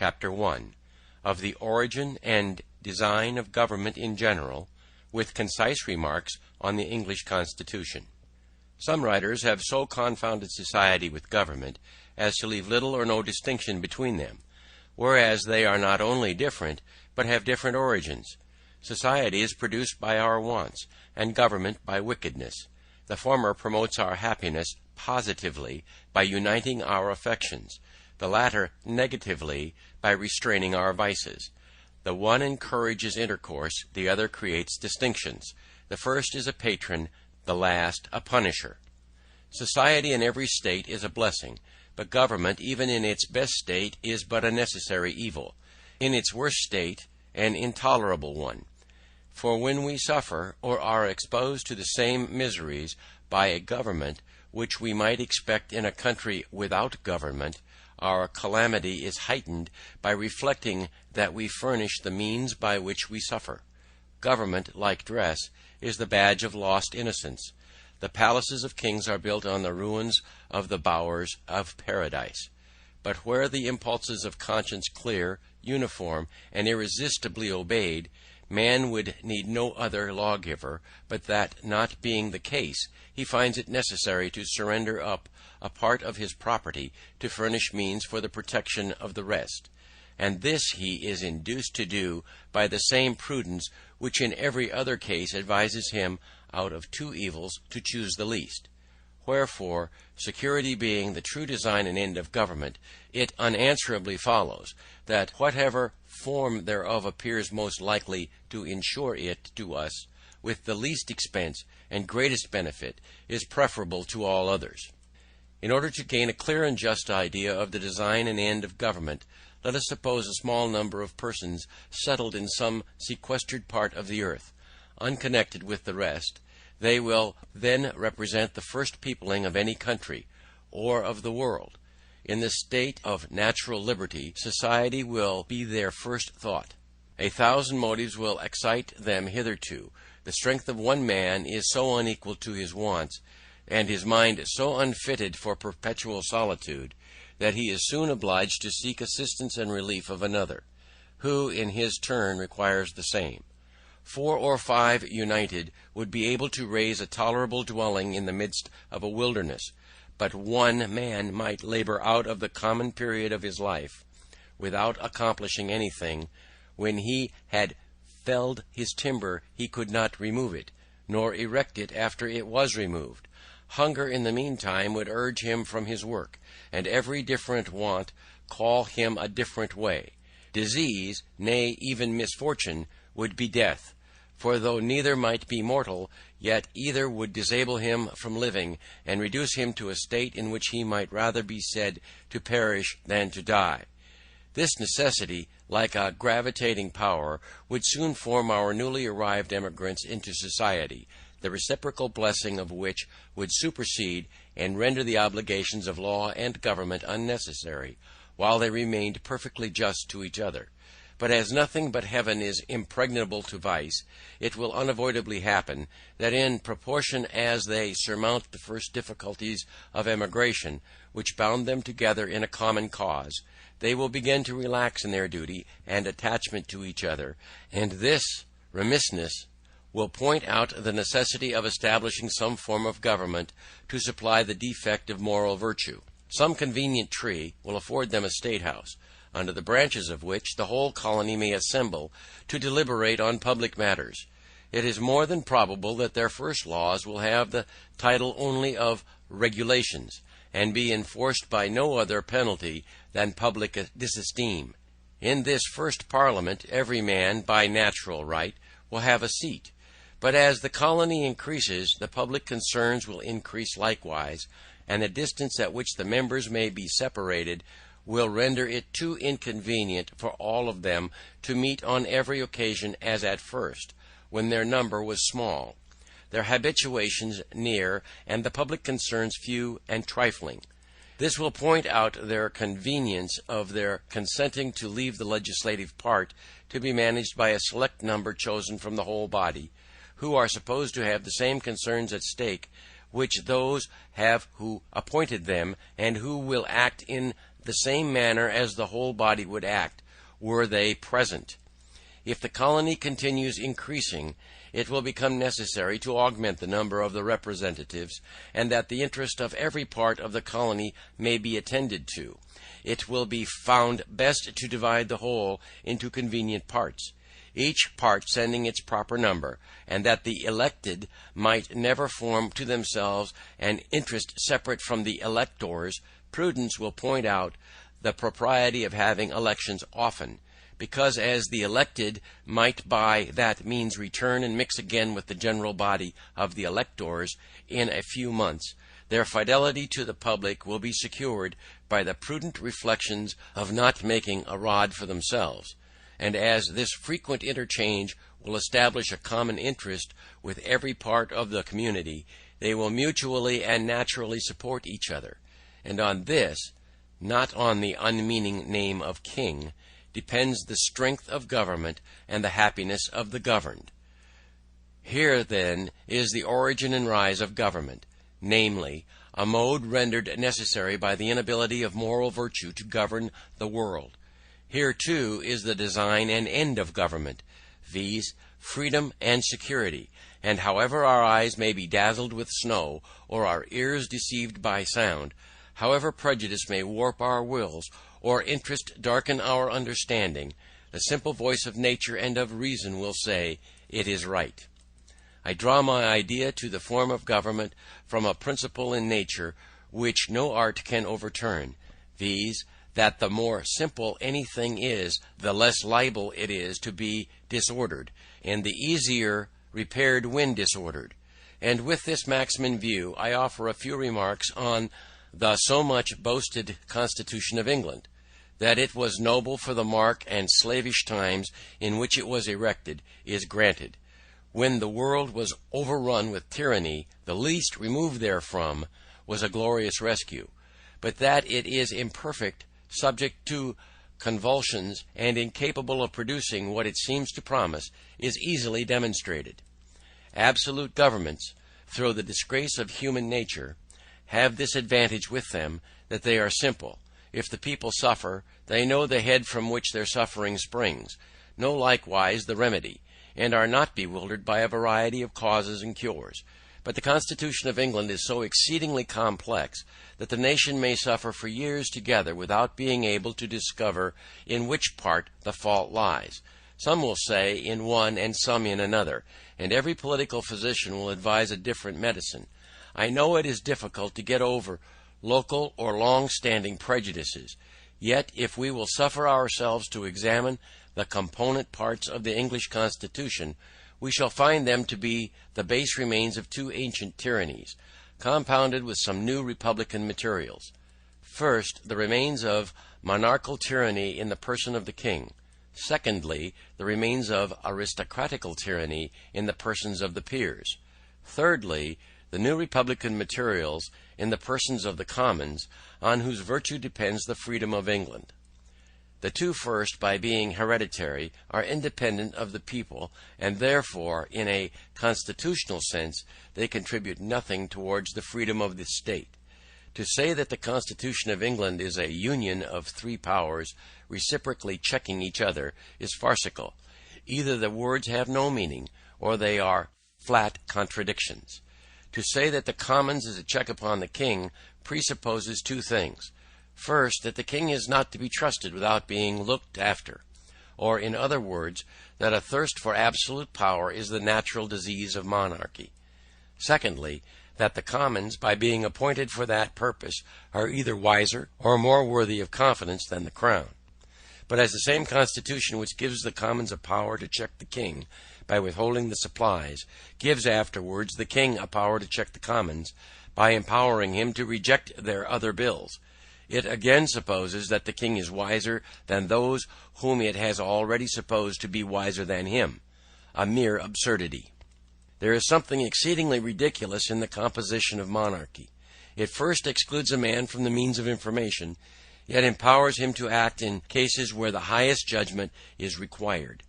Chapter 1. Of the Origin and Design of Government in General, with concise remarks on the English Constitution. Some writers have so confounded society with government as to leave little or no distinction between them, whereas they are not only different, but have different origins. Society is produced by our wants, and government by wickedness. The former promotes our happiness positively by uniting our affections, the latter negatively by restraining our vices. The one encourages intercourse, the other creates distinctions. The first is a patron, the last a punisher. Society in every state is a blessing, but government, even in its best state, is but a necessary evil; in its worst state, an intolerable one. For when we suffer, or are exposed to the same miseries by a government which we might expect in a country without government, our calamity is heightened by reflecting that we furnish the means by which we suffer. Government, like dress, is the badge of lost innocence. The palaces of kings are built on the ruins of the bowers of paradise. But where the impulses of conscience clear, uniform, and irresistibly obeyed, man would need no other lawgiver, but that not being the case, he finds it necessary to surrender up a part of his property to furnish means for the protection of the rest. And this he is induced to do by the same prudence which in every other case advises him out of two evils to choose the least. Wherefore, security being the true design and end of government, it unanswerably follows that whatever form thereof appears most likely to insure it to us with the least expense and greatest benefit is preferable to all others. In order to gain a clear and just idea of the design and end of government, let us suppose a small number of persons settled in some sequestered part of the earth, unconnected with the rest. They will then represent the first peopling of any country, or of the world. In the state of natural liberty, society will be their first thought. 1,000 motives will excite them hitherto. The strength of one man is so unequal to his wants, and his mind so unfitted for perpetual solitude, that he is soon obliged to seek assistance and relief of another, who in his turn requires the same. 4 or 5 united would be able to raise a tolerable dwelling in the midst of a wilderness, but one man might labor out of the common period of his life, without accomplishing anything. When he had felled his timber he could not remove it, nor erect it after it was removed. Hunger in the meantime would urge him from his work, and every different want call him a different way. Disease, nay, even misfortune, would be death. For though neither might be mortal, yet either would disable him from living, and reduce him to a state in which he might rather be said to perish than to die. This necessity, like a gravitating power, would soon form our newly arrived emigrants into society, the reciprocal blessing of which would supersede and render the obligations of law and government unnecessary, while they remained perfectly just to each other. But as nothing but heaven is impregnable to vice, it will unavoidably happen that in proportion as they surmount the first difficulties of emigration, which bound them together in a common cause, they will begin to relax in their duty and attachment to each other, and this remissness will point out the necessity of establishing some form of government to supply the defect of moral virtue. Some convenient tree will afford them a state house, under the branches of which the whole colony may assemble to deliberate on public matters. It is more than probable that their first laws will have the title only of regulations, and be enforced by no other penalty than public disesteem. In this first parliament every man, by natural right, will have a seat. But as the colony increases, the public concerns will increase likewise, and the distance at which the members may be separated will render it too inconvenient for all of them to meet on every occasion as at first, when their number was small, their habitations near, and the public concerns few and trifling. This will point out their convenience of their consenting to leave the legislative part to be managed by a select number chosen from the whole body, who are supposed to have the same concerns at stake which those have who appointed them, and who will act in the same manner as the whole body would act were they present. If the colony continues increasing, it will become necessary to augment the number of the representatives, and that the interest of every part of the colony may be attended to. It will be found best to divide the whole into convenient parts, each part sending its proper number, and that the elected might never form to themselves an interest separate from the electors. Prudence will point out the propriety of having elections often, because as the elected might by that means return and mix again with the general body of the electors in a few months, their fidelity to the public will be secured by the prudent reflections of not making a rod for themselves, and as this frequent interchange will establish a common interest with every part of the community, they will mutually and naturally support each other, and on this, not on the unmeaning name of king, depends the strength of government and the happiness of the governed. Here, then, is the origin and rise of government, namely, a mode rendered necessary by the inability of moral virtue to govern the world. Here, too, is the design and end of government, viz., freedom and security, and however our eyes may be dazzled with snow, or our ears deceived by sound, however prejudice may warp our wills, or interest darken our understanding, the simple voice of nature and of reason will say, it is right. I draw my idea to the form of government from a principle in nature which no art can overturn, viz., that the more simple anything is, the less liable it is to be disordered, and the easier repaired when disordered. And with this maxim in view, I offer a few remarks on the so much boasted Constitution of England. That it was noble for the mark and slavish times in which it was erected is granted. When the world was overrun with tyranny, the least removed therefrom was a glorious rescue. But that it is imperfect, subject to convulsions, and incapable of producing what it seems to promise, is easily demonstrated. Absolute governments, through the disgrace of human nature, have this advantage with them, that they are simple. If the people suffer, they know the head from which their suffering springs, know likewise the remedy, and are not bewildered by a variety of causes and cures. But the Constitution of England is so exceedingly complex, that the nation may suffer for years together without being able to discover in which part the fault lies. Some will say in one and some in another, and every political physician will advise a different medicine. I know it is difficult to get over local or long-standing prejudices, yet if we will suffer ourselves to examine the component parts of the English Constitution, we shall find them to be the base remains of two ancient tyrannies, compounded with some new republican materials. First, the remains of monarchical tyranny in the person of the king. Secondly, the remains of aristocratical tyranny in the persons of the peers. Thirdly, the new republican materials in the persons of the commons, on whose virtue depends the freedom of England. The two first, by being hereditary, are independent of the people, and therefore, in a constitutional sense, they contribute nothing towards the freedom of the state. To say that the Constitution of England is a union of three powers reciprocally checking each other is farcical. Either the words have no meaning, or they are flat contradictions. To say that the Commons is a check upon the king presupposes two things. First, that the king is not to be trusted without being looked after, or in other words, that a thirst for absolute power is the natural disease of monarchy. Secondly, that the Commons, by being appointed for that purpose, are either wiser or more worthy of confidence than the Crown. But as the same Constitution which gives the Commons a power to check the king by withholding the supplies, gives afterwards the king a power to check the Commons by empowering him to reject their other bills, it again supposes that the king is wiser than those whom it has already supposed to be wiser than him. A mere absurdity. There is something exceedingly ridiculous in the composition of monarchy. It first excludes a man from the means of information, yet empowers him to act in cases where the highest judgment is required.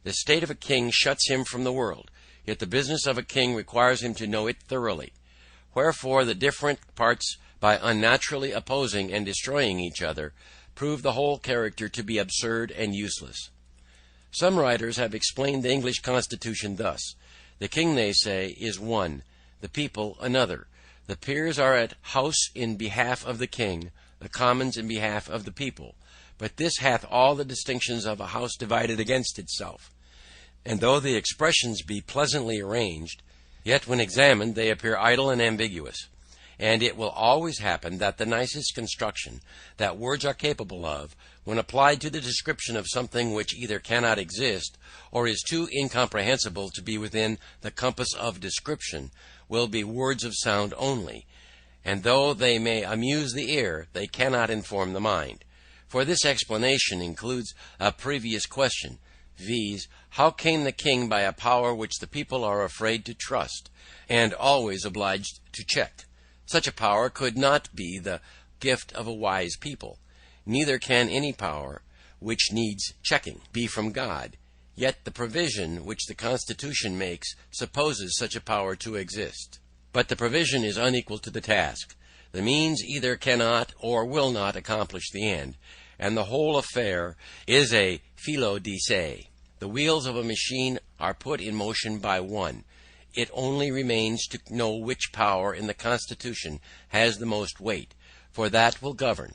The state of a king shuts him from the world, yet the business of a king requires him to know it thoroughly. Wherefore the different parts by unnaturally opposing and destroying each other, prove the whole character to be absurd and useless. Some writers have explained the English Constitution thus: the king, they say, is one, the people another. The peers are at house in behalf of the king, the commons in behalf of the people. But this hath all the distinctions of a house divided against itself. And though the expressions be pleasantly arranged, yet when examined they appear idle and ambiguous. And it will always happen that the nicest construction that words are capable of, when applied to the description of something which either cannot exist, or is too incomprehensible to be within the compass of description, will be words of sound only, and though they may amuse the ear, they cannot inform the mind. For this explanation includes a previous question, viz., how came the king by a power which the people are afraid to trust, and always obliged to check? Such a power could not be the gift of a wise people. Neither can any power which needs checking be from God. Yet the provision which the Constitution makes supposes such a power to exist. But the provision is unequal to the task. The means either cannot or will not accomplish the end, and the whole affair is a felo de se. The wheels of a machine are put in motion by one. It only remains to know which power in the Constitution has the most weight, for that will govern.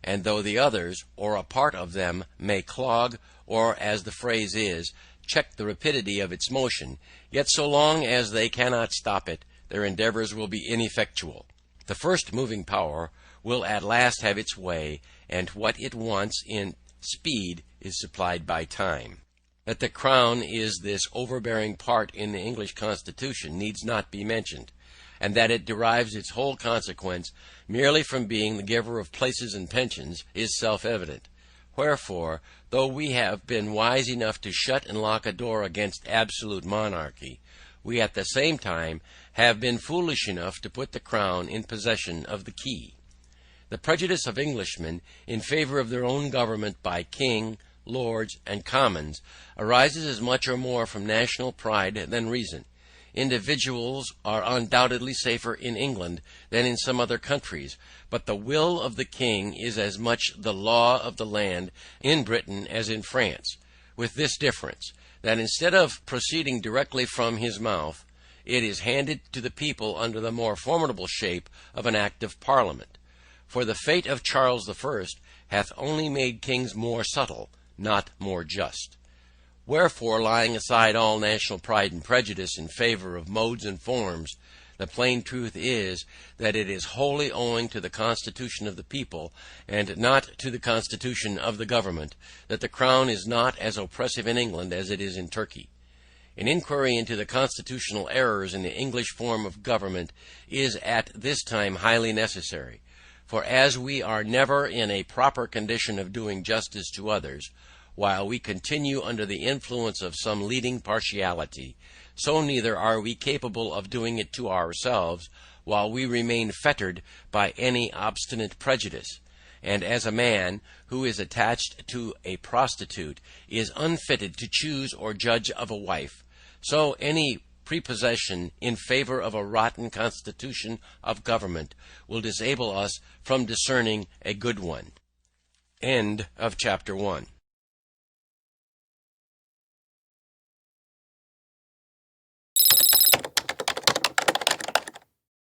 And though the others, or a part of them, may clog, or, as the phrase is, check the rapidity of its motion, yet so long as they cannot stop it, their endeavors will be ineffectual. The first moving power will at last have its way, and what it wants in speed is supplied by time. That the crown is this overbearing part in the English Constitution needs not be mentioned, and that it derives its whole consequence merely from being the giver of places and pensions is self-evident. Wherefore, though we have been wise enough to shut and lock a door against absolute monarchy, we at the same time have been foolish enough to put the crown in possession of the key. The prejudice of Englishmen in favor of their own government by king, lords, and commons arises as much or more from national pride than reason. Individuals are undoubtedly safer in England than in some other countries, but the will of the king is as much the law of the land in Britain as in France, with this difference, that instead of proceeding directly from his mouth, it is handed to the people under the more formidable shape of an act of parliament. For the fate of Charles I hath only made kings more subtle, not more just. Wherefore, laying aside all national pride and prejudice in favor of modes and forms, the plain truth is that it is wholly owing to the constitution of the people, and not to the constitution of the government, that the crown is not as oppressive in England as it is in Turkey. An inquiry into the constitutional errors in the English form of government is at this time highly necessary, for as we are never in a proper condition of doing justice to others, while we continue under the influence of some leading partiality, so neither are we capable of doing it to ourselves while we remain fettered by any obstinate prejudice. And as a man who is attached to a prostitute is unfitted to choose or judge of a wife, so any prepossession in favor of a rotten constitution of government will disable us from discerning a good one. End of chapter 1.